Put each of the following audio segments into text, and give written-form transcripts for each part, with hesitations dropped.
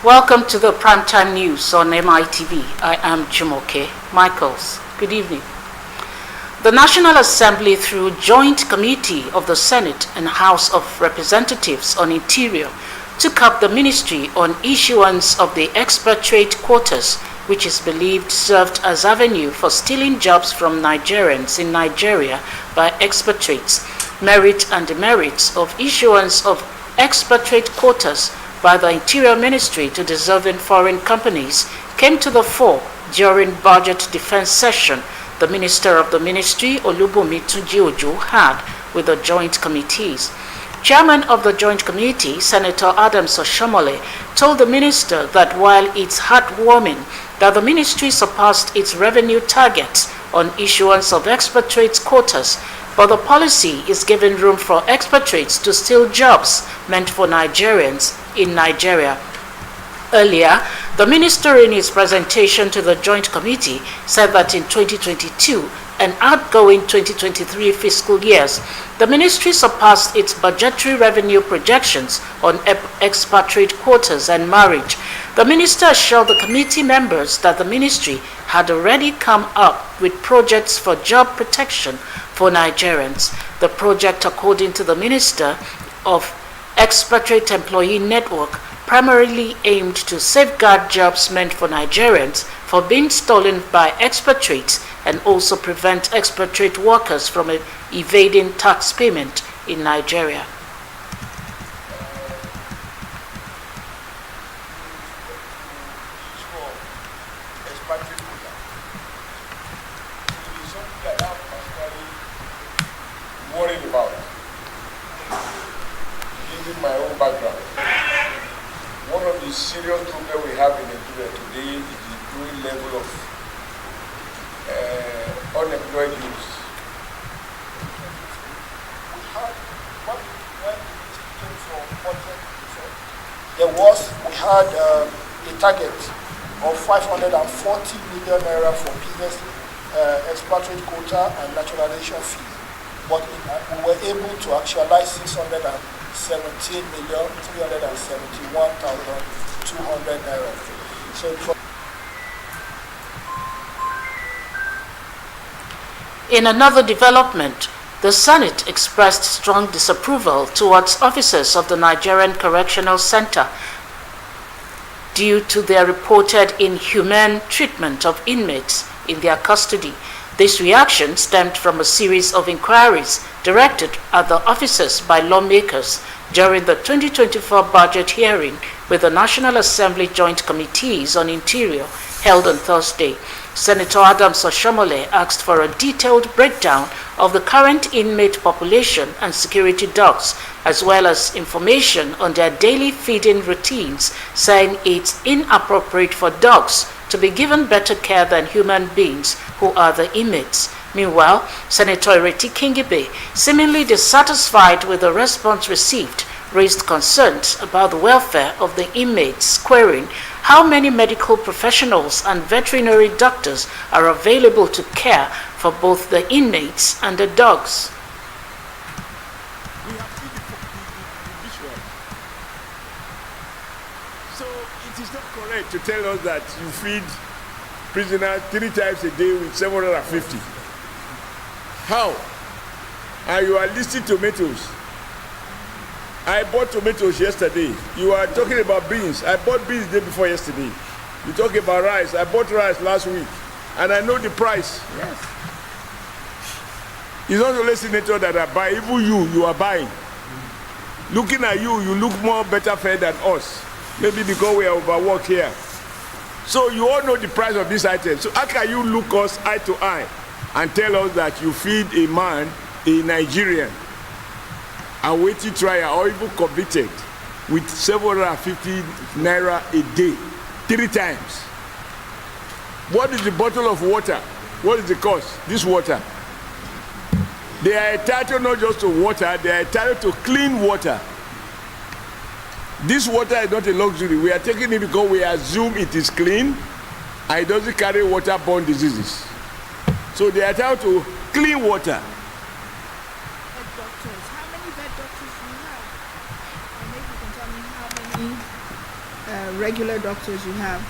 Welcome to the Primetime News on Mitv. I am Jumoke Michaels. Good evening. The National Assembly, through Joint Committee of the Senate and House of Representatives on Interior, took up the ministry on issuance of the expatriate quotas, which is believed served as avenue for stealing jobs from Nigerians in Nigeria by expatriates. Merit and demerits of issuance of expatriate quotas by the Interior Ministry to deserving foreign companies came to the fore during budget defense session the Minister of the Ministry, Olubunmi Tunji-Ojo, had with the joint committees. Chairman of the Joint Committee, Senator Adams Oshomole, told the minister that while it's heartwarming that the ministry surpassed its revenue targets on issuance of expatriate quotas, but the policy is giving room for expatriates to steal jobs meant for Nigerians in Nigeria. Earlier, the minister in his presentation to the Joint Committee said that in 2022 and outgoing 2023 fiscal years, the ministry surpassed its budgetary revenue projections on expatriate quotas and marriage. The minister assured the committee members that the ministry had already come up with projects for job protection for Nigerians. The project, according to the Minister of Expatriate Employee Network, primarily aimed to safeguard jobs meant for Nigerians for being stolen by expatriates and also prevent expatriate workers from evading tax payment in Nigeria. Worried about, given my own background. One of the serious problems we have in Nigeria today is the growing level of unemployed youth. We had a target of 540 million naira for business expatriate quota and naturalization fee. But we were able to actualize 617,371,200 naira. So in another development, the Senate expressed strong disapproval towards officers of the Nigerian Correctional Center due to their reported inhumane treatment of inmates in their custody. This reaction stemmed from a series of inquiries directed at the officers by lawmakers during the 2024 budget hearing with the National Assembly Joint Committees on Interior held on Thursday. Senator Adams Oshomole asked for a detailed breakdown of the current inmate population and security dogs, as well as information on their daily feeding routines, saying it's inappropriate for dogs to be given better care than human beings who are the inmates. Meanwhile, Senator Ireti Kingibe, seemingly dissatisfied with the response received, raised concerns about the welfare of the inmates, querying how many medical professionals and veterinary doctors are available to care for both the inmates and the dogs. We have seen the visual. So it is not correct to tell us that you feed prisoners 3 times a day with 750. How? And you are listing tomatoes. I bought tomatoes yesterday. You are talking about beans. I bought beans the day before yesterday. You talk about rice. I bought rice last week. And I know the price. Yes. It's not only senator that I buy. Even you are buying. Looking at you look more better fed than us. Maybe because we are overworked here. So you all know the price of this item. So how can you look us eye to eye and tell us that you feed a man, a Nigerian, awaiting trial or even convicted with 750 naira a day, 3 times? What is the bottle of water? What is the cost? This water. They are entitled not just to water, they are entitled to clean water. This water is not a luxury. We are taking it because we assume it is clean and it doesn't carry waterborne diseases. So they are entitled to clean water. Doctors, how many vet doctors do you have? Or maybe you can tell me how many regular doctors you have?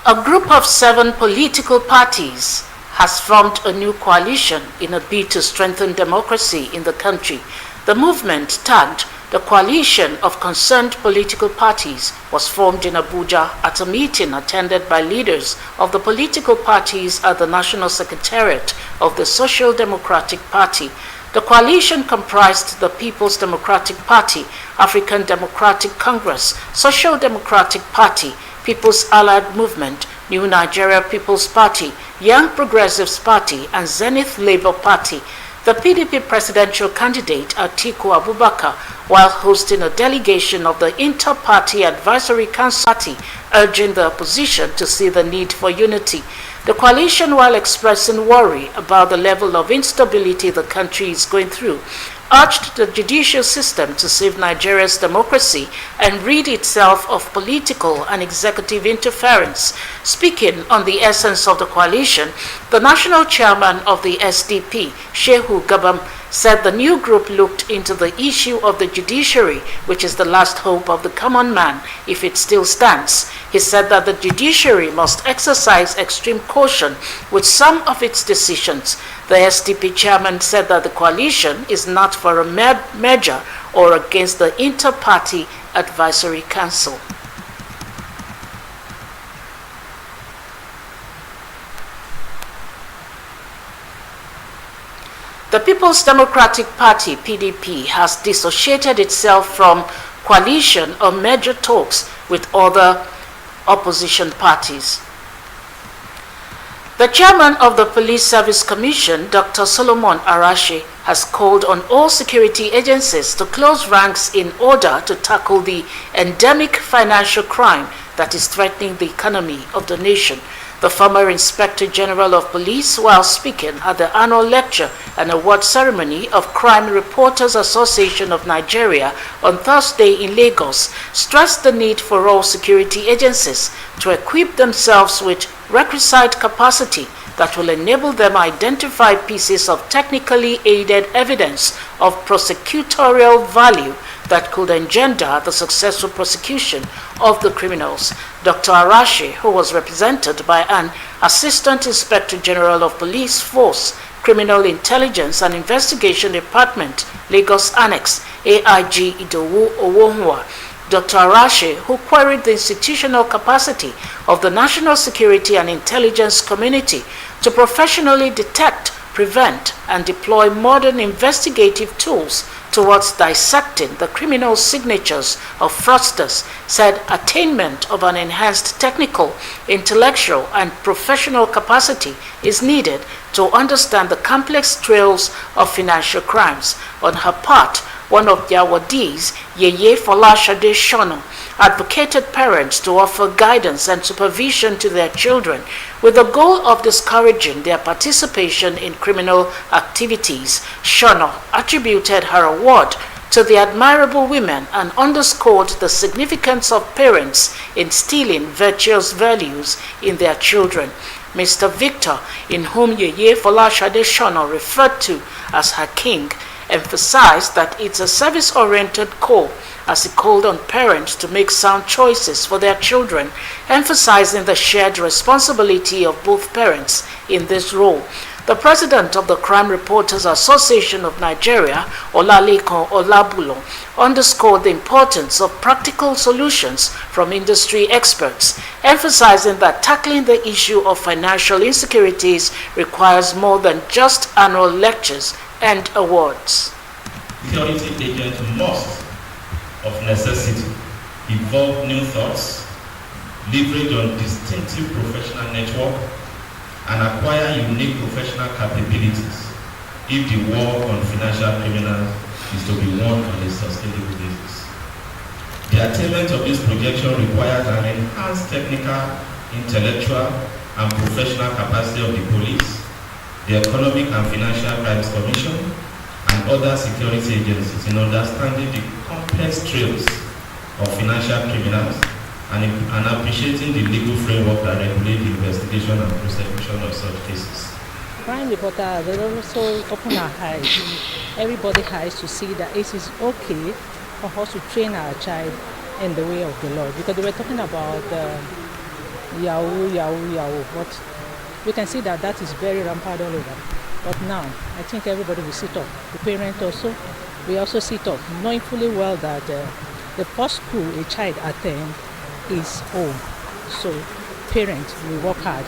A group of 7 political parties has formed a new coalition in a bid to strengthen democracy in the country. The movement, tagged the Coalition of Concerned Political Parties, was formed in Abuja at a meeting attended by leaders of the political parties at the National Secretariat of the Social Democratic Party. The coalition comprised the People's Democratic Party, African Democratic Congress, Social Democratic Party, People's Allied Movement, New Nigeria People's Party, Young Progressives Party, and Zenith Labour Party. The PDP presidential candidate Atiku Abubakar, while hosting a delegation of the Inter-Party Advisory Council Party, urging the opposition to see the need for unity. The coalition, while expressing worry about the level of instability the country is going through, urged the judicial system to save Nigeria's democracy and rid itself of political and executive interference. Speaking on the essence of the coalition, the national chairman of the SDP, Shehu Gabam, said the new group looked into the issue of the judiciary, which is the last hope of the common man, if it still stands. He said that the judiciary must exercise extreme caution with some of its decisions. The SDP chairman said that the coalition is not for a merger or against the Inter-Party Advisory Council. The People's Democratic Party, PDP, has dissociated itself from coalition or merger talks with other opposition parties. The chairman of the Police Service Commission, Dr. Solomon Arashi, has called on all security agencies to close ranks in order to tackle the endemic financial crime that is threatening the economy of the nation. The former Inspector General of Police, while speaking at the annual lecture and award ceremony of Crime Reporters Association of Nigeria on Thursday in Lagos, stressed the need for all security agencies to equip themselves with requisite capacity that will enable them identify pieces of technically aided evidence of prosecutorial value that could engender the successful prosecution of the criminals. Dr. Arashi, who was represented by an Assistant Inspector General of Police Force, Criminal Intelligence and Investigation Department, Lagos Annex, AIG Idowu Owohua. Dr. Arashi, who queried the institutional capacity of the national security and intelligence community to professionally detect, prevent, and deploy modern investigative tools towards dissecting the criminal signatures of fraudsters, said attainment of an enhanced technical, intellectual, and professional capacity is needed to understand the complex trails of financial crimes. On her part, one of their awardees, Yeye Folashade Shono, advocated parents to offer guidance and supervision to their children with the goal of discouraging their participation in criminal activities. Shono attributed her award to the admirable women and underscored the significance of parents instilling virtuous values in their children. Mr. Victor, in whom Yeye Folashade Shono referred to as her king, emphasized that it's a service-oriented call, as he called on parents to make sound choices for their children, emphasizing the shared responsibility of both parents in this role. The president of the Crime Reporters Association of Nigeria, Olalekan Olabulo, underscored the importance of practical solutions from industry experts, emphasizing that tackling the issue of financial insecurities requires more than just annual lectures and awards. Security agents must, of necessity, evolve new thoughts, leverage on distinctive professional network, and acquire unique professional capabilities if the war on financial criminals is to be won on a sustainable basis. The attainment of this projection requires an enhanced technical, intellectual, and professional capacity of the police, the Economic and Financial Crimes Commission, and other security agencies in understanding the complex trails of financial criminals and appreciating the legal framework that regulates the investigation and prosecution of such cases. crime reporter has also opened our eyes, everybody's eyes, to see that it is okay for us to train our child in the way of the Lord. Because they were talking about Yahoo, but we can see that that is very rampant all over. But now, I think everybody will sit up. The parents also, we also sit up, knowing fully well that the first school a child attends is home. So parents will work hard.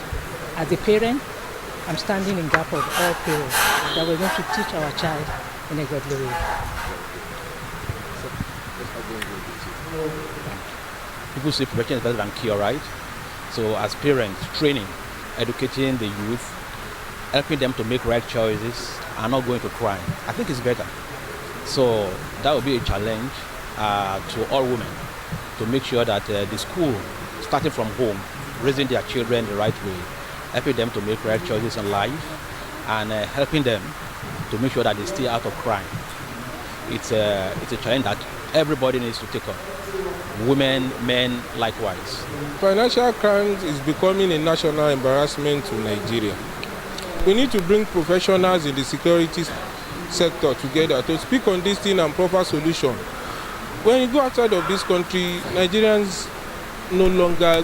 As a parent, I'm standing in gap of all parents that we're going to teach our child in a godly way. People say prevention is better than cure, right? So as parents, training, educating the youth, helping them to make right choices and not going to crime, I think it's better. So that will be a challenge to all women to make sure that the school, starting from home, raising their children the right way, helping them to make right choices in life, and helping them to make sure that they stay out of crime. It's a challenge that everybody needs to take up. Women, men, likewise. Financial crime is becoming a national embarrassment to Nigeria. We need to bring professionals in the security sector together to speak on this thing and proper solution. When you go outside of this country, Nigerians no longer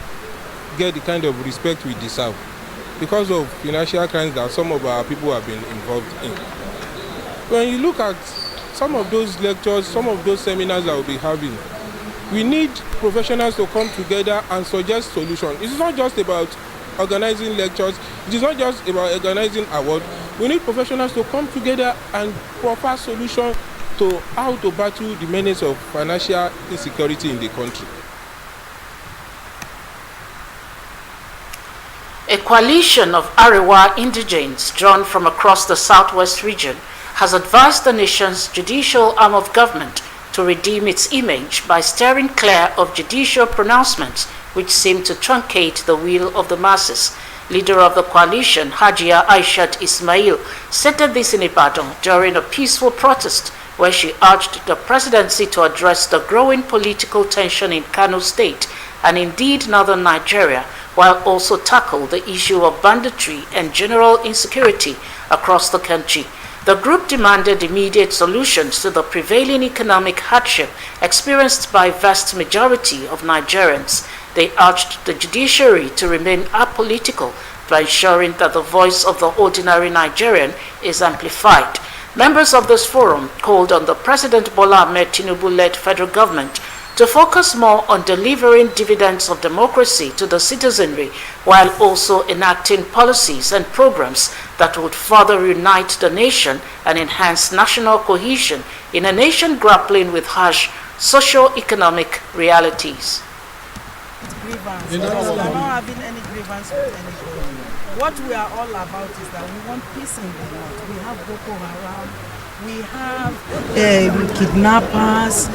get the kind of respect we deserve because of financial crimes that some of our people have been involved in. When you look at some of those lectures, some of those seminars that we'll be having, we need professionals to come together and suggest solutions. It's not just about organizing lectures, it is not just about organizing awards. We need professionals to come together and proper solutions to how to battle the menace of financial insecurity in the country. A coalition of Arewa indigents drawn from across the southwest region has advised the nation's judicial arm of government to redeem its image by steering clear of judicial pronouncements which seem to truncate the will of the masses. Leader of the coalition, Hajia Aishat Ismail, stated this in Ibadan during a peaceful protest where she urged the presidency to address the growing political tension in Kano State and indeed northern Nigeria, while also tackle the issue of banditry and general insecurity across the country. The group demanded immediate solutions to the prevailing economic hardship experienced by vast majority of Nigerians. They urged the judiciary to remain apolitical by ensuring that the voice of the ordinary Nigerian is amplified. Members of this forum called on the President Bola Ahmed Tinubu-led federal government to focus more on delivering dividends of democracy to the citizenry while also enacting policies and programs that would further unite the nation and enhance national cohesion in a nation grappling with harsh socio-economic realities. Grievance. We are not having any grievance with anybody. What we are all about is that we want peace in the world. We have Boko Haram, we have kidnappers,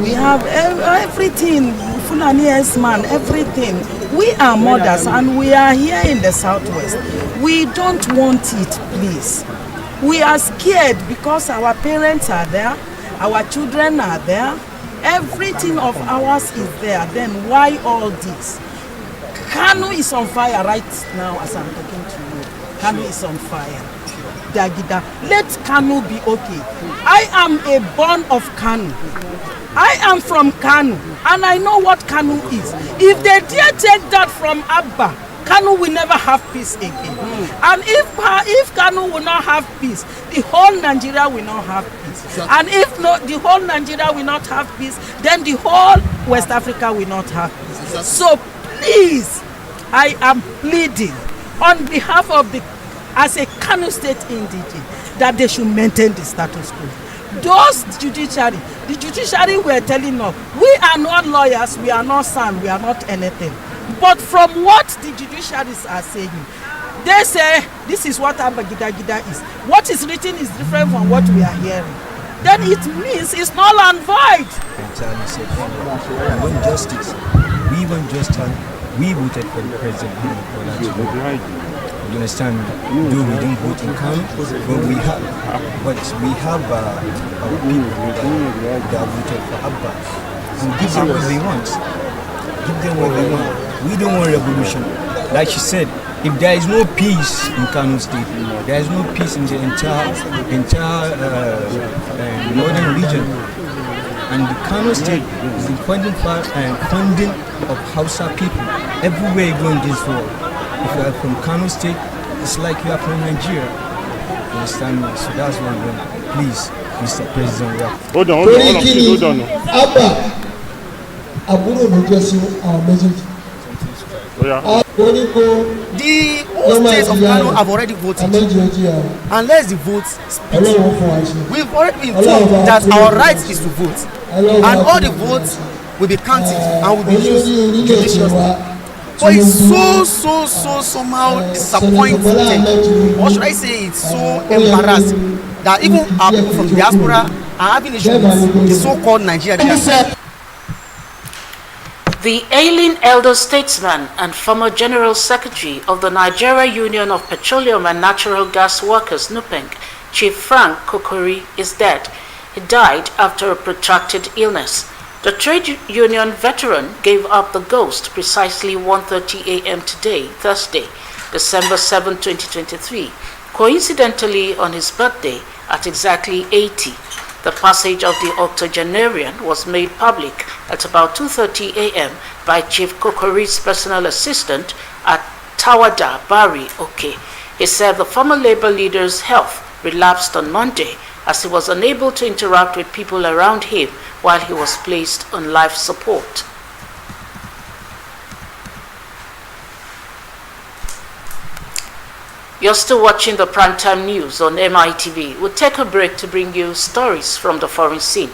we have everything, Fulani S-man, everything. We are mothers and we are here in the southwest. We don't want it, please. We are scared because our parents are there, our children are there, everything of ours is there. Then why all this? Kano is on fire right now as I'm talking to you. Kano is on fire. Dagida, let Kano be okay. I am a born of Kano. I am from Kano and I know what Kano is. If they dare take that from Abba, Kano will never have peace again. And if Kano will not have peace, the whole Nigeria will not have peace. And if not, the whole Nigeria will not have peace, then the whole West Africa will not have peace. So please, I am pleading on behalf of as a Kano State indigene, that they should maintain the status quo. The judiciary were telling us, we are not lawyers, we are not sand, we are not anything. But from what the judiciaries are saying, they say this is what Abagida is. What is written is different from what we are hearing. Then it means it's null and void. We want justice. We want justice. We voted for the president. You understand? Though we didn't vote in Kano, but we have our people that voted for Abba. And give them what they want. Give them what they want. We don't want revolution. Like she said, If there is no peace in Kano State, there is no peace in the entire northern region. And the Kano State is the funding of Hausa people. Everywhere you go in this world, if you are from Kano State, it's like you are from Nigeria. You understand me? So that's what I'm doing. Please, Mr. President. Hold on. Àbúrò ló jẹ́ sí àwọn méjèèjì. The whole states of Kano have already voted. Unless the votes split, we've already been told that our right is to vote. And all the votes will be counted and will be used judiciously. But it's so somehow disappointing. What should I say? It's so embarrassing that even our people from diaspora are having issues with the so-called Nigeria. The ailing elder statesman and former General Secretary of the Nigeria Union of Petroleum and Natural Gas Workers, NUPENG, Chief Frank Kokori, is dead. He died after a protracted illness. The trade union veteran gave up the ghost precisely 1:30 a.m. today, Thursday, December 7, 2023, coincidentally on his birthday at exactly 80. The passage of the octogenarian was made public at about 2:30 a.m. by Chief Kokori's personal assistant at Tawada Bari Oke. He said the former labor leader's health relapsed on Monday as he was unable to interact with people around him while he was placed on life support. You're still watching the primetime news on MITV. We'll take a break to bring you stories from the foreign scene.